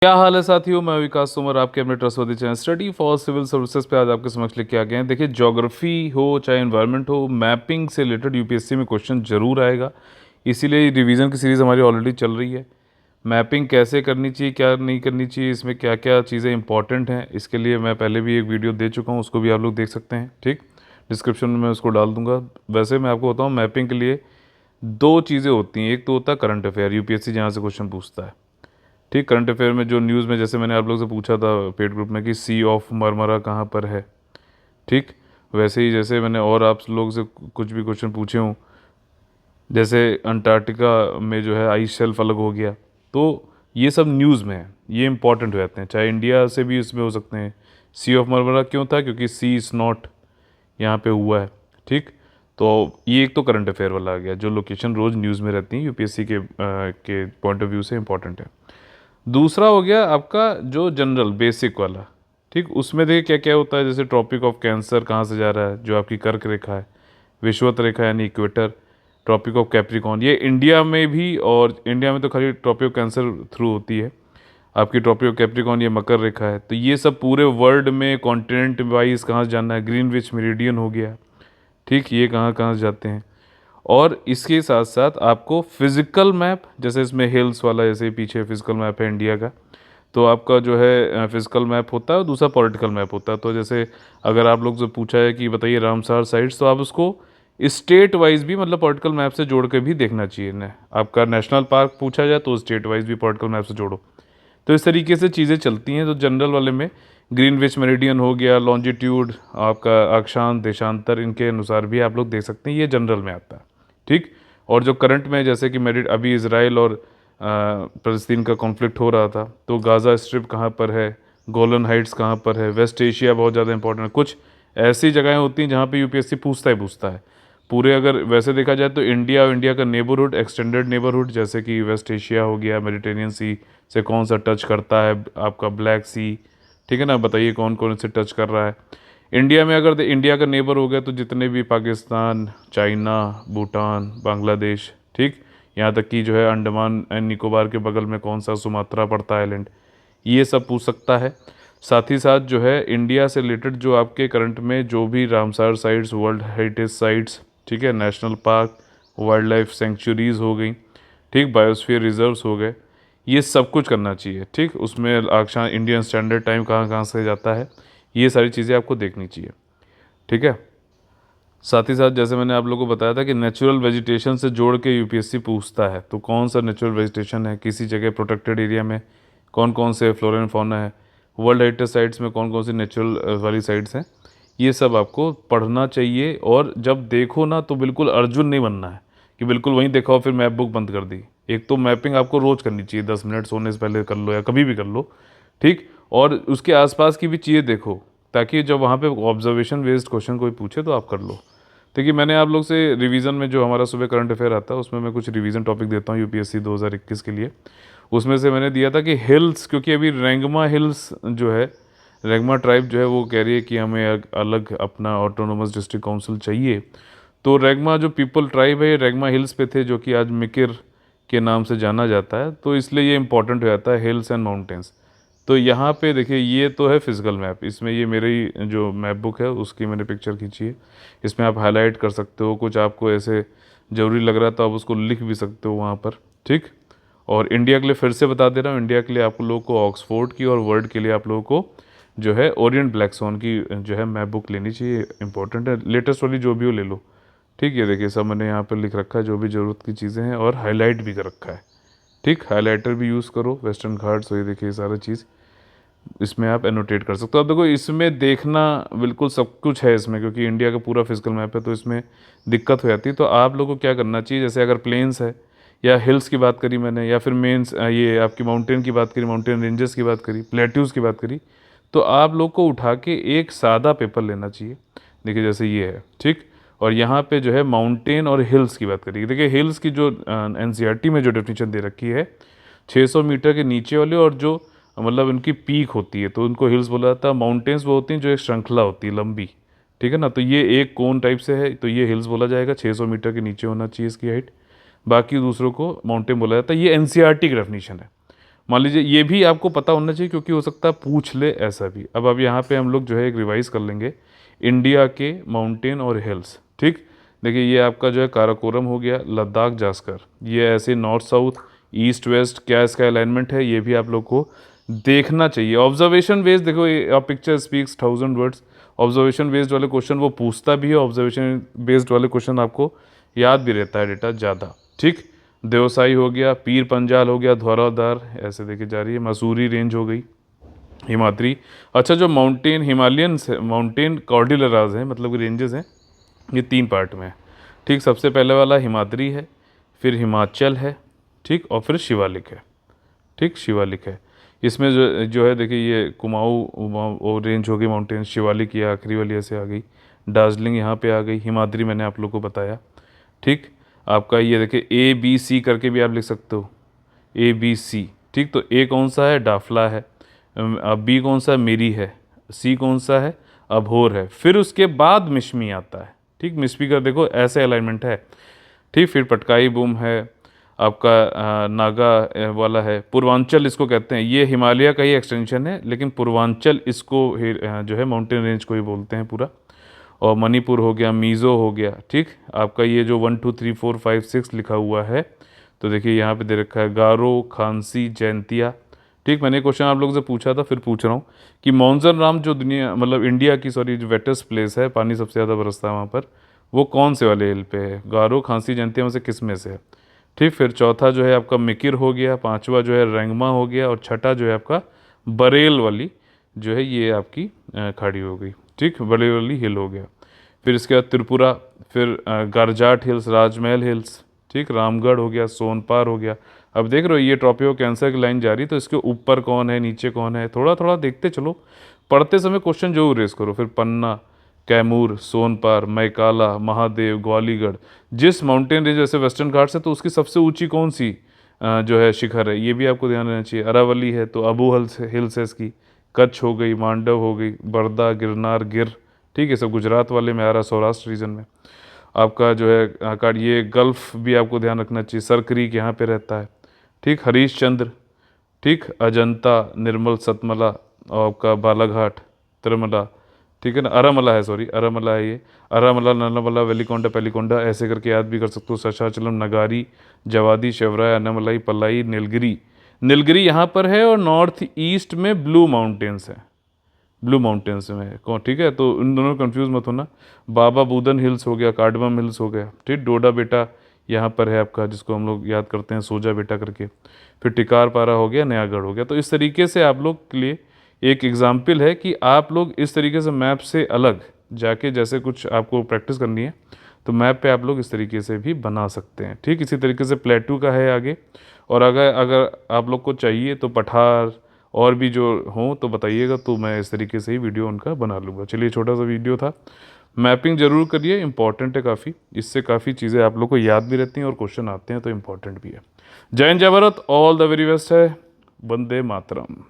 क्या हाल है साथियों, मैं विकास तोमर आपके अपने trustworthy channel study for civil services पे आज आपके समक्ष लेके आ गए हैं। देखिए, ज्योग्राफी हो चाहे एनवायरनमेंट हो, मैपिंग से रिलेटेड यूपीएससी में क्वेश्चन जरूर आएगा। इसीलिए रिवीजन की सीरीज़ हमारी ऑलरेडी चल रही है। मैपिंग कैसे करनी चाहिए, क्या नहीं करनी चाहिए, इसमें क्या क्या चीज़ें इंपॉर्टेंट हैं, इसके लिए मैं पहले भी एक वीडियो दे चुका हूँ, उसको भी आप लोग देख सकते हैं। ठीक, डिस्क्रिप्शन में मैं उसको डाल दूंगा। वैसे मैं आपको बताऊँ, मैपिंग के लिए दो चीज़ें होती हैं। एक तो होता है करंट अफेयर, यूपीएससी जहाँ से क्वेश्चन पूछता है। ठीक, करंट अफेयर में जो न्यूज़ में, जैसे मैंने आप लोग से पूछा था पेड ग्रुप में कि सी ऑफ मरमरा कहाँ पर है। ठीक, वैसे ही जैसे मैंने और आप लोग से कुछ भी क्वेश्चन पूछे हूँ, जैसे अंटार्कटिका में जो है आइस शेल्फ अलग हो गया, तो ये सब न्यूज़ में है, ये इंपॉर्टेंट हो जाते हैं। चाहे इंडिया से भी इसमें हो सकते हैं। सी ऑफ मरमरा क्यों था? क्योंकि सी इज़ नॉट यहाँ पे हुआ है। ठीक, तो ये एक तो करंट अफेयर वाला आ गया, जो लोकेशन रोज़ न्यूज़ में रहती हैं, यूपीएससी के पॉइंट ऑफ व्यू से इंपॉर्टेंट है। दूसरा हो गया आपका जो जनरल बेसिक वाला। ठीक, उसमें देखिए क्या क्या होता है। जैसे ट्रॉपिक ऑफ कैंसर कहाँ से जा रहा है, जो आपकी कर्क रेखा है, विषुवत रेखा यानी इक्वेटर, ट्रॉपिक ऑफ कैप्रिकॉर्न, ये इंडिया में भी, और इंडिया में तो खाली ट्रॉपिक ऑफ कैंसर थ्रू होती है। आपकी ट्रॉपिक ऑफ कैप्रिकॉर्न ये मकर रेखा है। तो ये सब पूरे वर्ल्ड में कॉन्टिनेंट वाइज कहाँ से जाना है, ग्रीनविच मेरिडियन हो गया। ठीक, ये कहाँ कहाँ से जाते हैं। और इसके साथ साथ आपको फिजिकल मैप, जैसे इसमें हिल्स वाला, जैसे पीछे फिजिकल मैप है इंडिया का, तो आपका जो है फिजिकल मैप होता है और दूसरा पॉलिटिकल मैप होता है। तो जैसे अगर आप लोग से पूछा है कि बताइए रामसार साइट्स, तो आप उसको स्टेट वाइज भी, मतलब पॉलिटिकल मैप से जोड़ के भी देखना चाहिए ना। आपका नेशनल पार्क पूछा जाए तो स्टेट वाइज भी पॉलिटिकल मैप से जोड़ो। तो इस तरीके से चीज़ें चलती हैं। तो जनरल वाले में ग्रीनविच मेरिडियन हो गया, लॉन्जिट्यूड, आपका अक्षांश, देशांतर, इनके अनुसार भी आप लोग देख सकते हैं, ये जनरल में आता है। ठीक, और जो करंट में, जैसे कि मेरिड अभी इसराइल और फ़लस्तीन का कॉन्फ्लिक्ट हो रहा था, तो गाज़ा स्ट्रिप कहाँ पर है, गोलन हाइट्स कहाँ पर है, वेस्ट एशिया बहुत ज़्यादा इंपॉर्टेंट है। कुछ ऐसी जगहें होती हैं जहाँ पे यूपीएससी पूछता ही पूछता है। पूरे अगर वैसे देखा जाए तो इंडिया और इंडिया का नेबरहुड, एक्सटेंडेड नेबरहुड, जैसे कि वेस्ट एशिया हो गया, मेडिटेरियन सी से कौन सा टच करता है, आपका ब्लैक सी, ठीक है ना, बताइए कौन कौन से टच कर रहा है। इंडिया में अगर इंडिया का नेबर हो गया तो जितने भी पाकिस्तान, चाइना, भूटान, बांग्लादेश, ठीक, यहाँ तक कि जो है अंडमान एंड निकोबार के बगल में कौन सा सुमात्रा पड़ता है आइलैंड, ये सब पूछ सकता है। साथ ही साथ जो है इंडिया से रिलेटेड जो आपके करंट में जो भी Ramsar sites, world heritage sites, ठीक है, national park, wild life centuries हो गई, ठीक, बायोस्फीयर रिजर्व्स हो गए, ये सब कुछ करना चाहिए। ठीक, उसमें अक्षांश, इंडियन स्टैंडर्ड टाइम कहाँ कहाँ से जाता है, ये सारी चीज़ें आपको देखनी चाहिए। ठीक है, साथ ही साथ जैसे मैंने आप लोगों को बताया था कि नेचुरल वेजिटेशन से जोड़ के यूपीएससी पूछता है, तो कौन सा नेचुरल वेजिटेशन है, किसी जगह प्रोटेक्टेड एरिया में कौन कौन से फ्लोरा एंड फौना है, वर्ल्ड हेरिटेज साइट्स में कौन कौन सी नेचुरल वाली साइट्स हैं, ये सब आपको पढ़ना चाहिए। और जब देखो ना, तो बिल्कुल अर्जुन नहीं बनना है कि बिल्कुल वहीं देखा हो फिर मैप बुक बंद कर दी। एक तो मैपिंग आपको रोज़ करनी चाहिए, 10 मिनट सोने से पहले कर लो या कभी भी कर लो। ठीक, और उसके आसपास की भी चीज़ें देखो, ताकि जब वहाँ पे ऑब्जर्वेशन बेस्ड क्वेश्चन कोई पूछे तो आप कर लो। देखिए, मैंने आप लोग से रिवीजन में जो हमारा सुबह करंट अफेयर आता है, उसमें मैं कुछ रिवीजन टॉपिक देता हूँ यूपीएससी 2021 के लिए। उसमें से मैंने दिया था कि हिल्स, क्योंकि अभी रेंगमा हिल्स जो है, रेंगमा ट्राइब जो है वो कह रही है कि हमें अलग अपना ऑटोनोमस डिस्ट्रिक्ट काउंसिल चाहिए। तो रेंगमा जो पीपल ट्राइब है, ये रेंगमा हिल्स पे थे, जो कि आज मिकिर के नाम से जाना जाता है। तो इसलिए ये इंपॉर्टेंट हो जाता है, हिल्स एंड माउंटेन्स। तो यहाँ पे देखिए, ये तो है फिजिकल मैप, इसमें ये मेरी जो मैप बुक है उसकी मैंने पिक्चर खींची है। इसमें आप हाईलाइट कर सकते हो, कुछ आपको ऐसे ज़रूरी लग रहा है तो आप उसको लिख भी सकते हो वहाँ पर। ठीक, और इंडिया के लिए फिर से बता दे रहा हूँ, इंडिया के लिए आप लोगों को ऑक्सफोर्ड की, और वर्ल्ड के लिए आप लोगों को जो है ओरिएंट ब्लैकस्वान की जो है मैप बुक लेनी चाहिए, इंपॉर्टेंट है, लेटेस्ट वाली जो भी हो ले लो। ठीक है, देखिए सब मैंने यहाँ पर लिख रखा है जो भी ज़रूरत की चीज़ें हैं, और हाईलाइट भी कर रखा है। ठीक, हाईलाइटर भी यूज़ करो, वेस्टर्न घाट्स, ये देखिए सारा चीज़ इसमें आप एनोटेट कर सकते हो। अब देखो, इसमें देखना बिल्कुल सब कुछ है इसमें, क्योंकि इंडिया का पूरा फिजिकल मैप है, तो इसमें दिक्कत हो जाती है। तो आप लोगों को क्या करना चाहिए, जैसे अगर प्लेन्स है या हिल्स की बात करी मैंने, या फिर मेन्स ये आपकी माउंटेन की बात करी, माउंटेन रेंजेस की बात करी, प्लेट्यूज़ की बात करी, तो आप लोग को उठा के एक सादा पेपर लेना चाहिए। देखिए जैसे ये है, ठीक, और यहाँ पे जो है माउंटेन और हिल्स की बात करिए। देखिए हिल्स की जो एनसीईआरटी में जो डेफिनेशन दे रखी है, 600 मीटर के नीचे वाले, और जो मतलब उनकी पीक होती है तो उनको हिल्स बोला जाता है। माउंटेन्स वो होती हैं जो एक श्रृंखला होती है लंबी, ठीक है ना, तो ये एक कोन टाइप से है, तो ये हिल्स बोला जाएगा, 600 मीटर के नीचे होना चाहिए इसकी हाइट। बाकी दूसरों को माउंटेन बोला जाता है। ये एनसीईआरटी की डेफिनेशन है। मान लीजिए ये भी आपको पता होना चाहिए, क्योंकि हो सकता है पूछ ले ऐसा भी। अब यहाँ पे हम लोग जो है एक रिवाइज कर लेंगे इंडिया के माउंटेन और हिल्स। ठीक, देखिए ये आपका जो है काराकोरम हो गया, लद्दाख जास्कर, ये ऐसे नॉर्थ साउथ ईस्ट वेस्ट क्या इसका अलाइनमेंट है ये भी आप लोग को देखना चाहिए। ऑब्जर्वेशन बेस्ड देखो, picture speaks 1000 words. Observation based वाले क्वेश्चन वो पूछता भी है, ऑब्जर्वेशन बेस्ड वाले क्वेश्चन आपको याद भी रहता है डेटा ज़्यादा। ठीक, देवसाई हो गया, पीर पंजाल हो गया, धौलाधार, ऐसे देखी जा रही है, मसूरी रेंज हो गई, हिमाद्री। अच्छा, जो माउंटेन हिमालयंस है, माउंटेन कॉर्डिलराज हैं, मतलब रेंजेस हैं, ये 3 पार्ट में है। ठीक, सबसे पहले वाला हिमाद्री है, फिर हिमाचल है, ठीक, और फिर शिवालिक है। ठीक, शिवालिक है। इसमें जो है देखिए ये कुमाऊँ वो रेंज हो गई माउंटेन, शिवालिक ये आखिरी वाली ऐसे आ गई, दार्जिलिंग यहाँ पे आ गई, हिमाद्री मैंने आप लोग को बताया। ठीक, आपका ये देखिए ABC करके भी आप लिख सकते हो, ABC। ठीक, तो A कौन सा है, डाफला है, B कौन सा है, मेरी है, C कौन सा है, अभोर है, फिर उसके बाद मिश्मी आता है। ठीक, मिश्मी का देखो ऐसे अलाइनमेंट है। ठीक, फिर पटकाई बूम है, आपका नागा वाला है, पूर्वांचल इसको कहते हैं, ये हिमालय का ही एक्सटेंशन है, लेकिन पूर्वांचल इसको जो है माउंटेन रेंज को ही बोलते हैं पूरा। और मणिपुर हो गया, मीज़ो हो गया। ठीक, आपका ये जो 1 2 3 4 5 6 लिखा हुआ है, तो देखिए यहाँ पे दे रखा है गारो, खांसी, जैंतिया। ठीक, मैंने क्वेश्चन आप लोगों से पूछा था, फिर पूछ रहा हूँ कि मौनसन राम जो दुनिया मतलब इंडिया की सॉरी जो वेटेस्ट प्लेस है, पानी सबसे ज़्यादा बरसता है वहाँ पर, वो कौन से वाले हिल पे है, गारो, खांसी, जैंतिया में से किस में से है। ठीक, फिर चौथा जो है आपका मिकिर हो गया, पांचवा जो है रेंगमा हो गया, और छठा जो है आपका बरेल वाली जो है ये आपकी खाड़ी हो गई। ठीक, बरेल वाली हिल हो गया। फिर इसके बाद त्रिपुरा, फिर गारजाट हिल्स, राजमहल हिल्स। ठीक, रामगढ़ हो गया, सोनपार हो गया। अब देख रहे हो ये ट्रॉपिको कैंसर की लाइन जा रही, तो इसके ऊपर कौन है, नीचे कौन है, थोड़ा थोड़ा देखते चलो, पढ़ते समय क्वेश्चन जरूर रेस करो। फिर पन्ना, कैमूर, सोनपार, मैकाला, महादेव, ग्वालीगढ़। जिस माउंटेन रेंज जैसे वेस्टर्न घाट्स है तो उसकी सबसे ऊंची कौन सी जो है शिखर है, ये भी आपको ध्यान रहना चाहिए। अरावली है तो अबू हिल्स है इसकी, कच्छ हो गई, मांडव हो गई, बर्दा, गिरनार, गिर। ठीक है, सब गुजरात वाले में आ रहा, सौराष्ट्र रीजन में। आपका जो है ये गल्फ भी आपको ध्यान रखना चाहिए, सर क्रीक यहाँ पे रहता है। ठीक, हरीश चंद्र, ठीक, अजंता, निर्मल, सतमला, और आपका बालाघाट, तिरुमला। ठीक है ना, अरामला है, सॉरी अरामला है ये, अरामला, नलमला, वेलिकोंडा, पेलिकोंडा, ऐसे करके याद भी कर सकते हो। सशाचलम, नगारी, जवादी, शेवराय, अन्नमलाई, पलाई, नीलगिरी। नीलगिरी यहाँ पर है, और नॉर्थ ईस्ट में ब्लू माउंटेन्स है, ब्लू माउंटेन्स में कौन। ठीक है, तो इन दोनों कंफ्यूज मत होना। बाबा बूदन हिल्स हो गया, कार्डमम हिल्स हो गया। ठीक, डोडा बेटा यहाँ पर है आपका, जिसको हम लोग याद करते हैं सोजा बेटा करके। फिर टिकार पारा हो गया, नयागढ़ हो गया। तो इस तरीके से आप लोग के लिए एक एग्जाम्पल है कि आप लोग इस तरीके से मैप से अलग जाके, जैसे कुछ आपको प्रैक्टिस करनी है तो मैप पे आप लोग इस तरीके से भी बना सकते हैं। ठीक, इसी तरीके से प्लेटू का है आगे, और अगर अगर आप लोग को चाहिए तो पठार और भी जो हों तो बताइएगा, तो मैं इस तरीके से ही वीडियो उनका बना लूँगा। चलिए, छोटा सा वीडियो था। मैपिंग जरूर करिए, इंपॉर्टेंट है काफ़ी, इससे काफ़ी चीज़ें आप लोग को याद भी रहती हैं और क्वेश्चन आते हैं तो इम्पॉर्टेंट भी है। जय हिंद, जय Bharat, all the very best है, वंदे मातरम।